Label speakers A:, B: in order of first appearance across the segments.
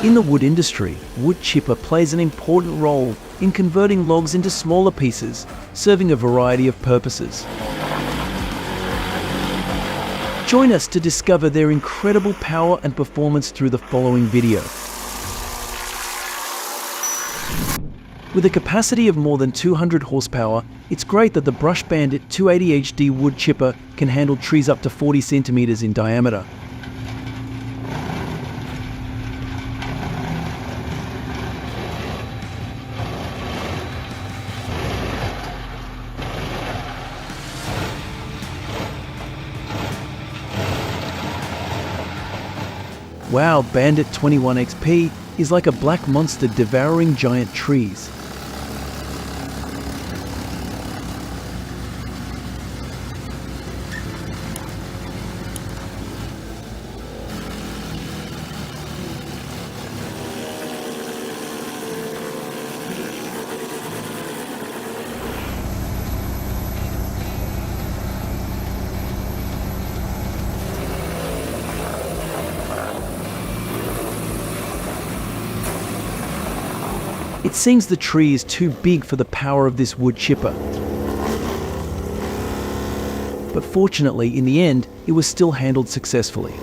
A: In the wood industry, wood chipper plays an important role in converting logs into smaller pieces, serving a variety of purposes. Join us to discover their incredible power and performance through the following video. With a capacity of more than 200 horsepower, it's great that the Brush Bandit 280 HD wood chipper can handle trees up to 40 centimeters in diameter. Wow, Bandit 21 XP is like a black monster devouring giant trees. It seems the tree is too big for the power of this wood chipper. But fortunately, in the end, it was still handled successfully.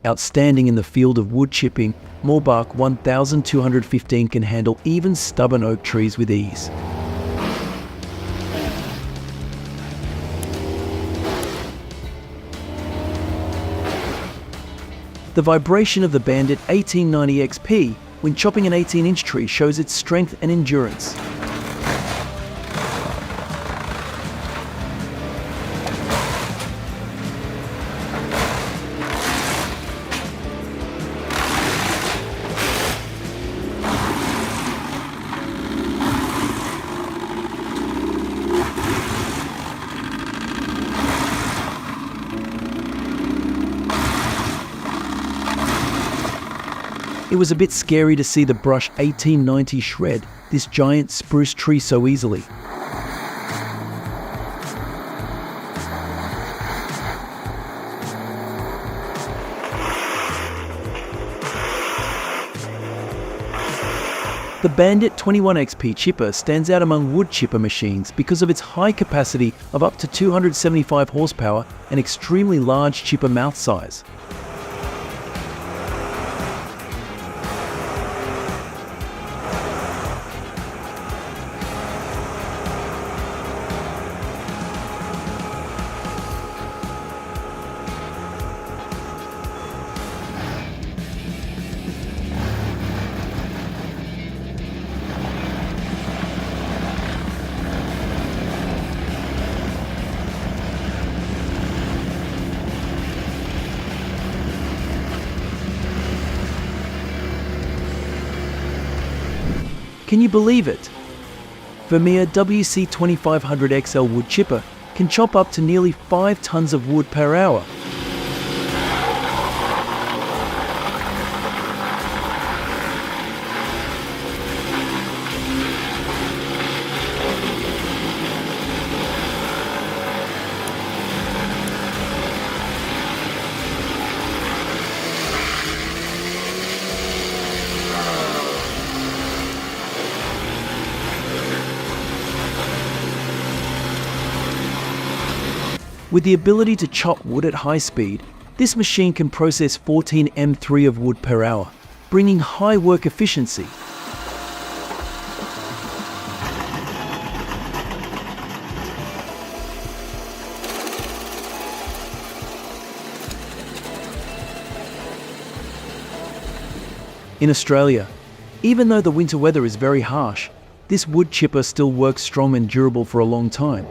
A: Outstanding in the field of wood chipping, Morbark 1215 can handle even stubborn oak trees with ease. The vibration of the Bandit 1890 XP when chopping an 18-inch tree shows its strength and endurance. It was a bit scary to see the Brush 1890 shred this giant spruce tree so easily. The Bandit 21 XP chipper stands out among wood chipper machines because of its high capacity of up to 275 horsepower and extremely large chipper mouth size. Can you believe it? Vermeer WC2500XL wood chipper can chop up to nearly 5 tons of wood per hour. With the ability to chop wood at high speed, this machine can process 14 m3 of wood per hour, bringing high work efficiency. In Australia, even though the winter weather is very harsh, this wood chipper still works strong and durable for a long time.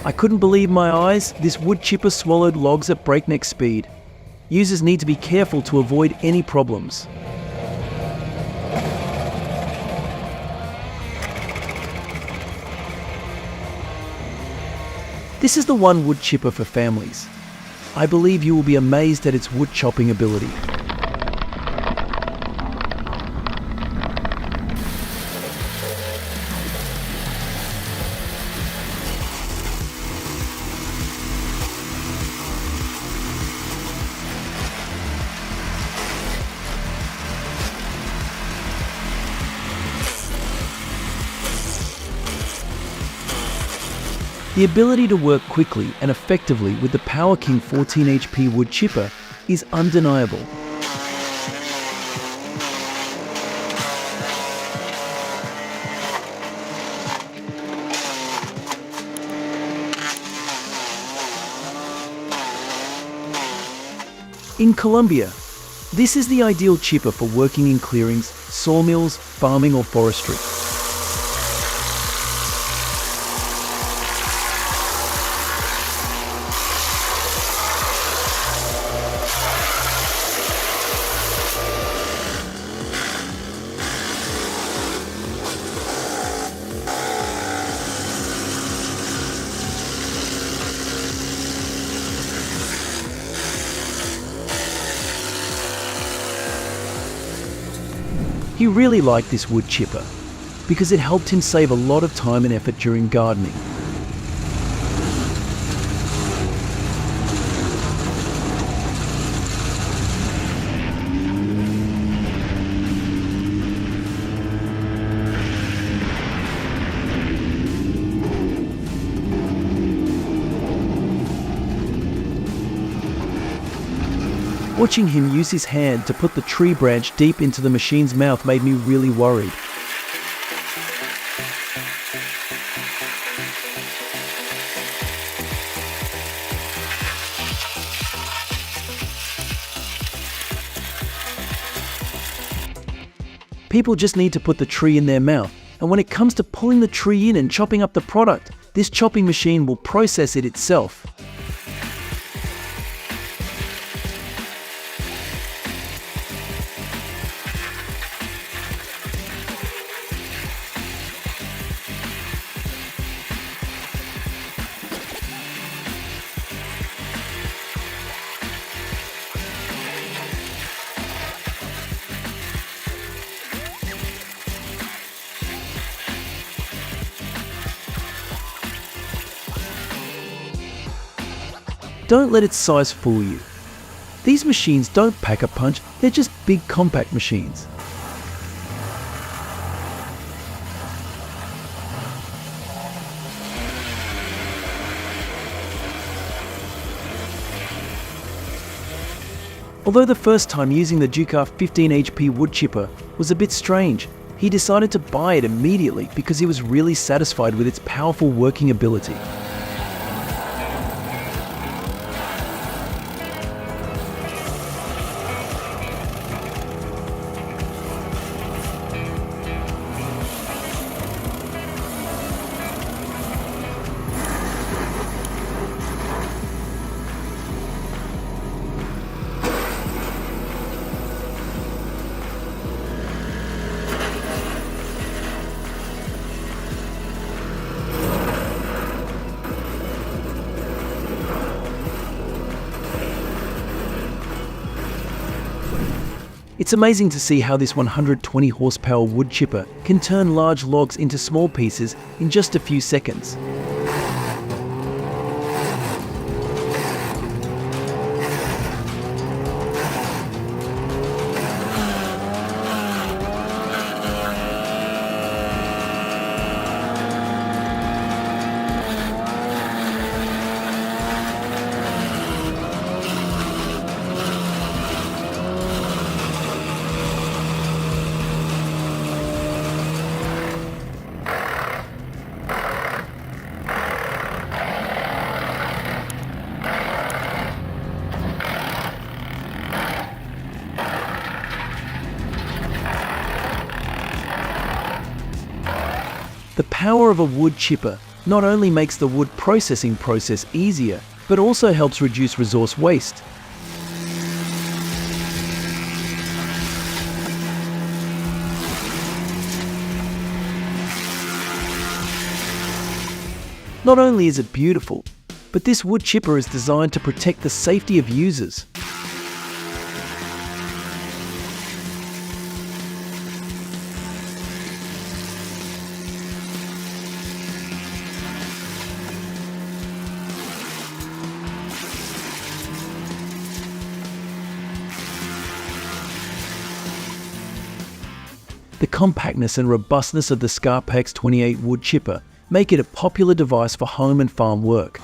A: I couldn't believe my eyes. This wood chipper swallowed logs at breakneck speed. Users need to be careful to avoid any problems. This is the one wood chipper for families. I believe you will be amazed at its wood chopping ability. The ability to work quickly and effectively with the Power King 14 HP wood chipper is undeniable. In Colombia, this is the ideal chipper for working in clearings, sawmills, farming or forestry. He really liked this wood chipper because it helped him save a lot of time and effort during gardening. Watching him use his hand to put the tree branch deep into the machine's mouth made me really worried. People just need to put the tree in their mouth, and when it comes to pulling the tree in and chopping up the product, this chopping machine will process it itself. Don't let its size fool you. These machines don't pack a punch, they're just big compact machines. Although the first time using the Ducar 15 HP wood chipper was a bit strange, he decided to buy it immediately because he was really satisfied with its powerful working ability. It's amazing to see how this 120 horsepower wood chipper can turn large logs into small pieces in just a few seconds. The power of a wood chipper not only makes the wood processing process easier, but also helps reduce resource waste. Not only is it beautiful, but this wood chipper is designed to protect the safety of users. The compactness and robustness of the Scarpex 28 wood chipper make it a popular device for home and farm work.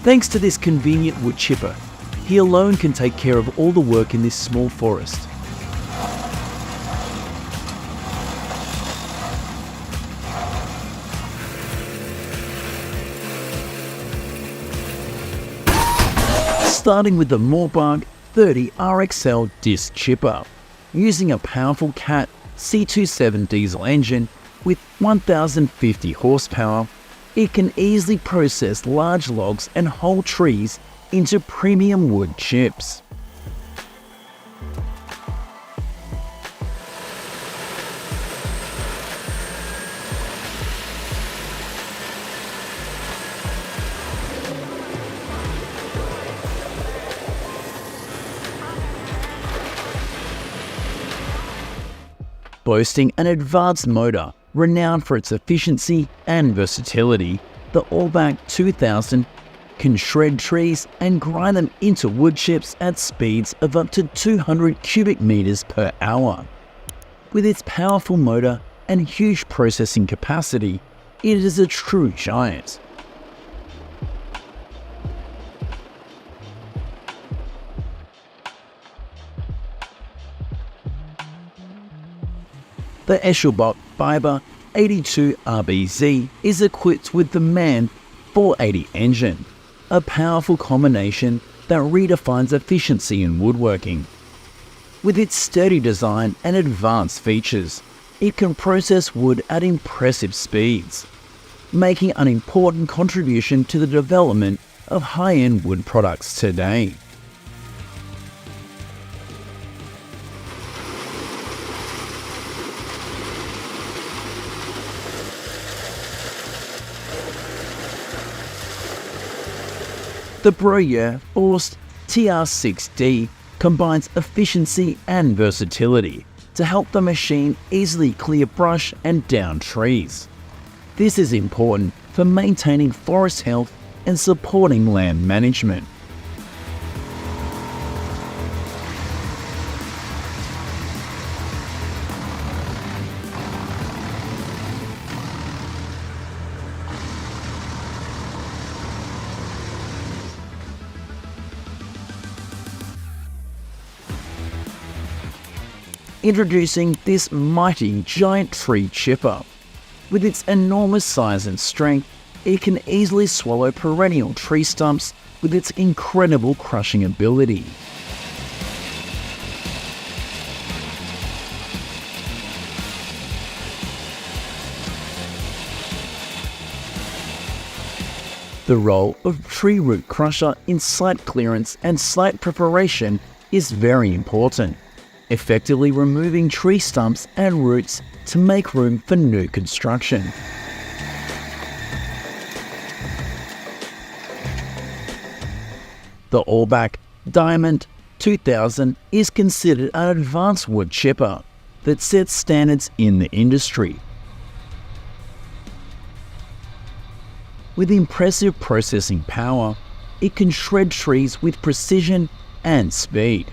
A: Thanks to this convenient wood chipper, he alone can take care of all the work in this small forest. Starting with the Morbark 30 RXL disc chipper. Using a powerful Cat C27 diesel engine with 1050 horsepower, it can easily process large logs and whole trees into premium wood chips. Boasting an advanced motor renowned for its efficiency and versatility, the Allback 2000 can shred trees and grind them into wood chips at speeds of up to 200 cubic meters per hour. With its powerful motor and huge processing capacity, it is a true giant. The Eschelbach Fiber 82 RBZ is equipped with the MAN 480 engine, a powerful combination that redefines efficiency in woodworking. With its sturdy design and advanced features, it can process wood at impressive speeds, making an important contribution to the development of high-end wood products today. The Breuer Forst TR6D combines efficiency and versatility to help the machine easily clear brush and down trees. This is important for maintaining forest health and supporting land management. Introducing this mighty giant tree chipper. With its enormous size and strength, it can easily swallow perennial tree stumps with its incredible crushing ability. The role of tree root crusher in site clearance and site preparation is very important, effectively removing tree stumps and roots to make room for new construction. The Allback Diamond 2000 is considered an advanced wood chipper that sets standards in the industry. With impressive processing power, it can shred trees with precision and speed.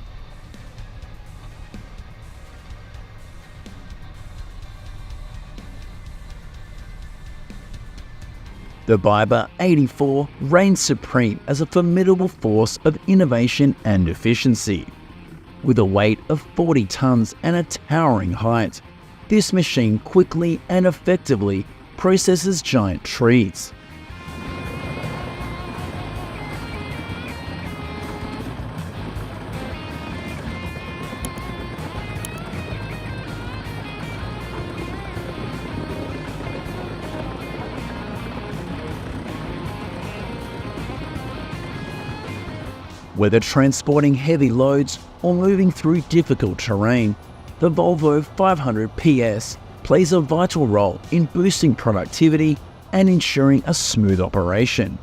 A: The Biber 84 reigns supreme as a formidable force of innovation and efficiency. With a weight of 40 tons and a towering height, this machine quickly and effectively processes giant trees, Whether transporting heavy loads or moving through difficult terrain, the Volvo 500 PS plays a vital role in boosting productivity and ensuring a smooth operation.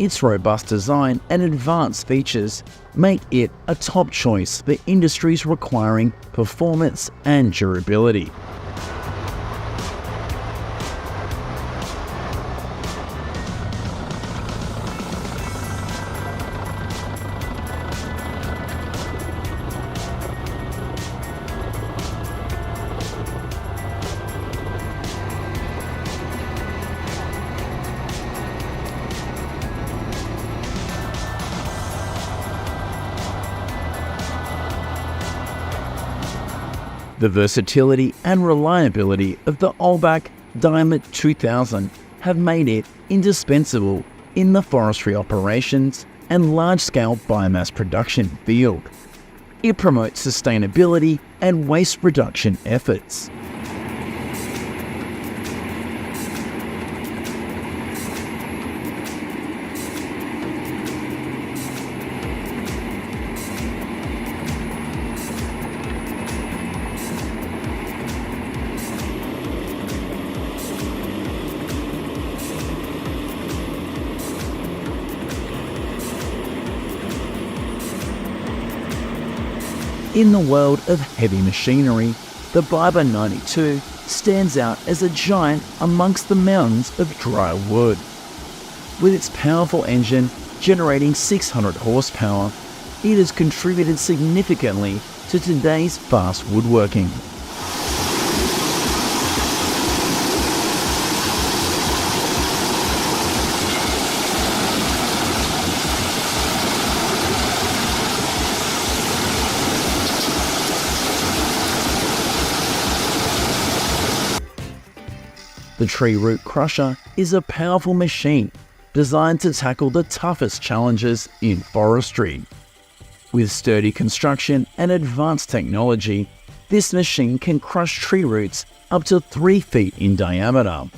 A: Its robust design and advanced features make it a top choice for industries requiring performance and durability. The versatility and reliability of the Olbach Diamond 2000 have made it indispensable in the forestry operations and large-scale biomass production field. It promotes sustainability and waste reduction efforts. In the world of heavy machinery, the Biber 92 stands out as a giant amongst the mountains of dry wood. With its powerful engine generating 600 horsepower, it has contributed significantly to today's fast woodworking. The tree root crusher is a powerful machine designed to tackle the toughest challenges in forestry. With sturdy construction and advanced technology, this machine can crush tree roots up to 3 feet in diameter.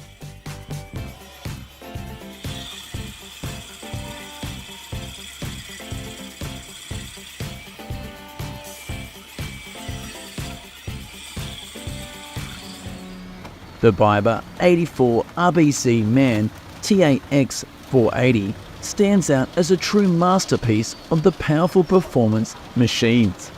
A: The Biber 84 RBC MAN TAX 480 stands out as a true masterpiece of the powerful performance machines.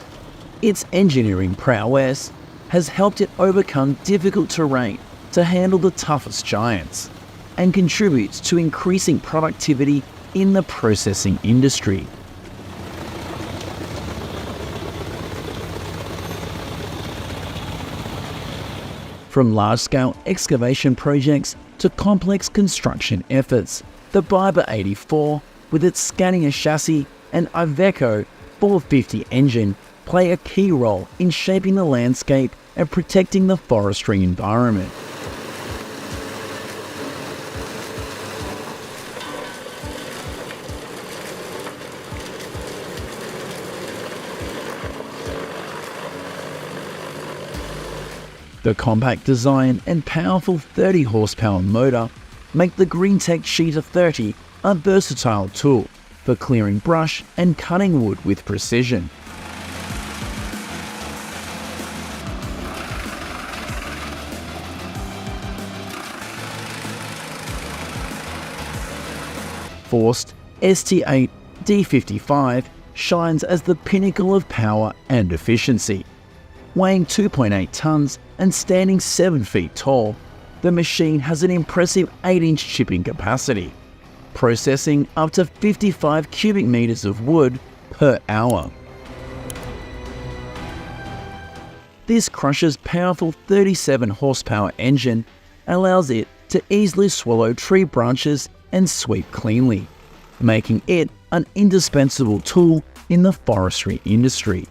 A: Its engineering prowess has helped it overcome difficult terrain to handle the toughest giants and contributes to increasing productivity in the processing industry. From large-scale excavation projects to complex construction efforts, the Biber 84, with its Scania chassis and Iveco 450 engine, play a key role in shaping the landscape and protecting the forestry environment. The compact design and powerful 30 horsepower motor make the GreenTech Sheeter 30 a versatile tool for clearing brush and cutting wood with precision. Forced ST8 D55 shines as the pinnacle of power and efficiency. Weighing 2.8 tons and standing 7 feet tall, the machine has an impressive 8-inch chipping capacity, processing up to 55 cubic meters of wood per hour. This crusher's powerful 37 horsepower engine allows it to easily swallow tree branches and sweep cleanly, making it an indispensable tool in the forestry industry.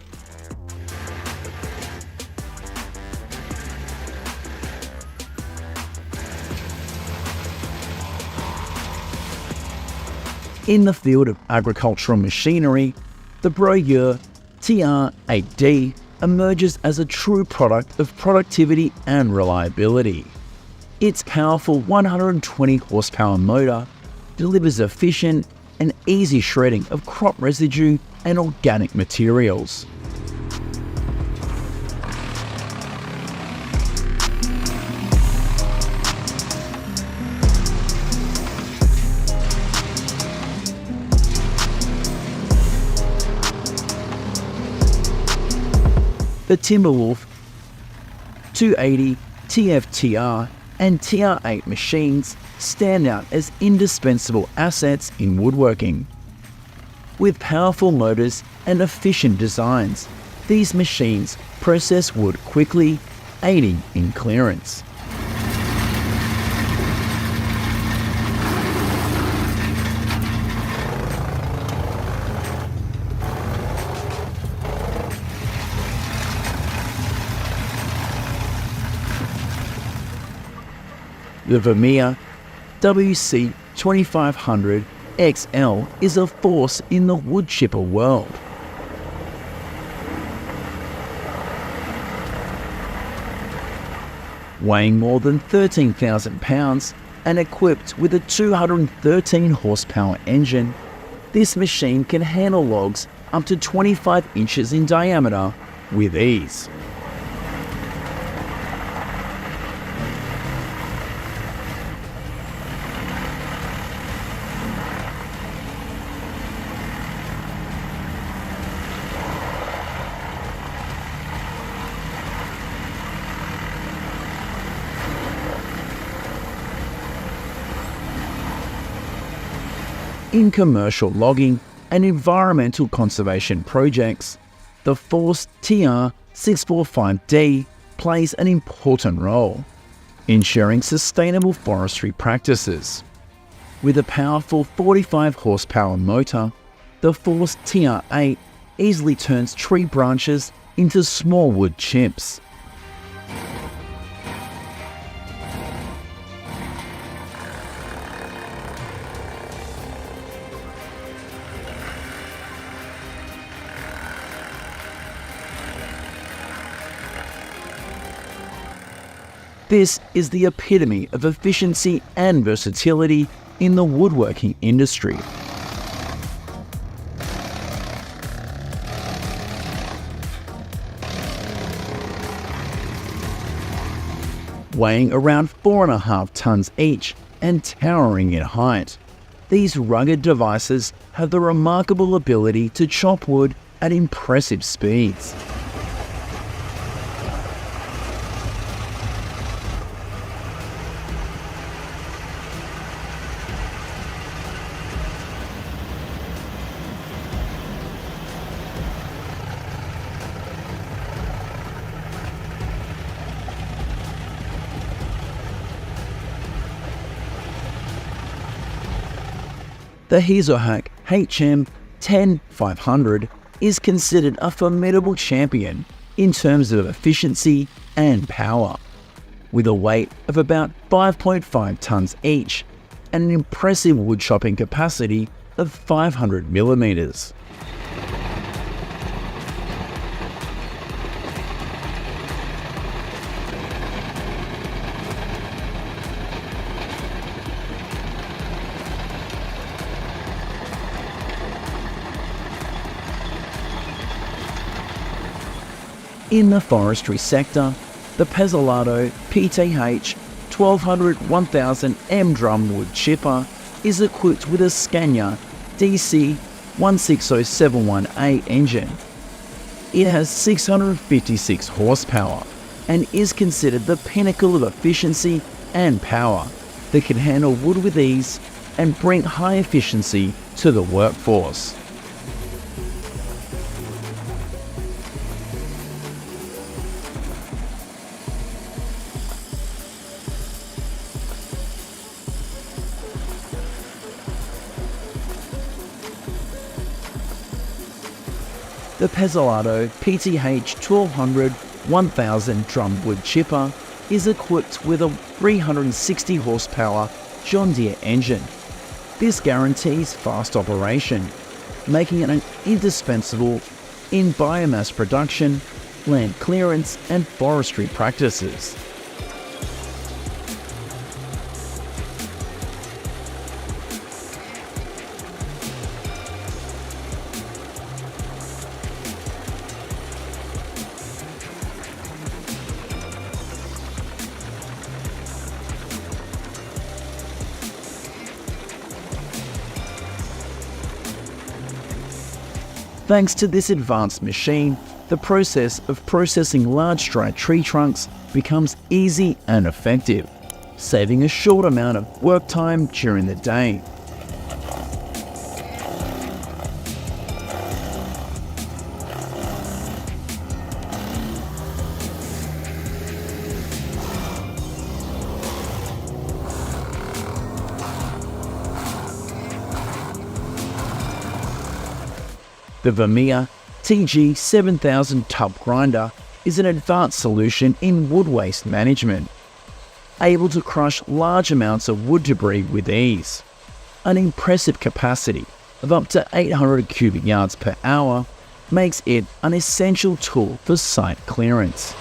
A: In the field of agricultural machinery, the Breuer TR8D emerges as a true product of productivity and reliability. Its powerful 120 horsepower motor delivers efficient and easy shredding of crop residue and organic materials. The Timberwolf 280, TFTR and TR8 machines stand out as indispensable assets in woodworking. With powerful motors and efficient designs, these machines process wood quickly, aiding in clearance. The Vermeer WC2500 XL is a force in the wood chipper world. Weighing more than 13,000 pounds and equipped with a 213 horsepower engine, this machine can handle logs up to 25 inches in diameter with ease. In commercial logging and environmental conservation projects, the Force TR645D plays an important role, ensuring sustainable forestry practices. With a powerful 45 horsepower motor, the Force TR8 easily turns tree branches into small wood chips. This is the epitome of efficiency and versatility in the woodworking industry. Weighing around 4.5 tons each and towering in height, these rugged devices have the remarkable ability to chop wood at impressive speeds. The Hazelhack HM10500 is considered a formidable champion in terms of efficiency and power, with a weight of about 5.5 tons each and an impressive wood chopping capacity of 500 millimeters. In the forestry sector, the Pezolato PTH 1200-1000 M drum wood chipper is equipped with a Scania DC 16071A engine. It has 656 horsepower and is considered the pinnacle of efficiency and power that can handle wood with ease and bring high efficiency to the workforce. The Pezolato PTH 1200-1000 drum wood chipper is equipped with a 360 horsepower John Deere engine. This guarantees fast operation, making it an indispensable in biomass production, land clearance and forestry practices. Thanks to this advanced machine, the process of processing large dry tree trunks becomes easy and effective, saving a short amount of work time during the day. The Vermeer TG7000 tub grinder is an advanced solution in wood waste management, able to crush large amounts of wood debris with ease. An impressive capacity of up to 800 cubic yards per hour makes it an essential tool for site clearance.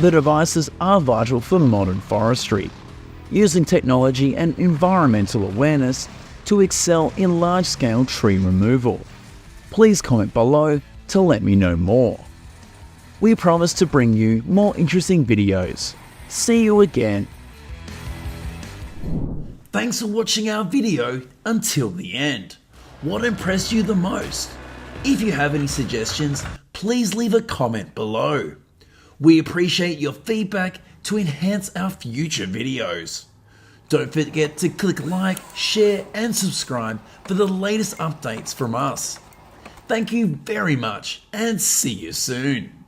A: The devices are vital for modern forestry, using technology and environmental awareness to excel in large-scale tree removal. Please comment below to let me know more. We promise to bring you more interesting videos. See you again. Thanks for watching our video until the end. What impressed you the most? If you have any suggestions, please leave a comment below. We appreciate your feedback to enhance our future videos. Don't forget to click like, share and subscribe for the latest updates from us. Thank you very much and see you soon.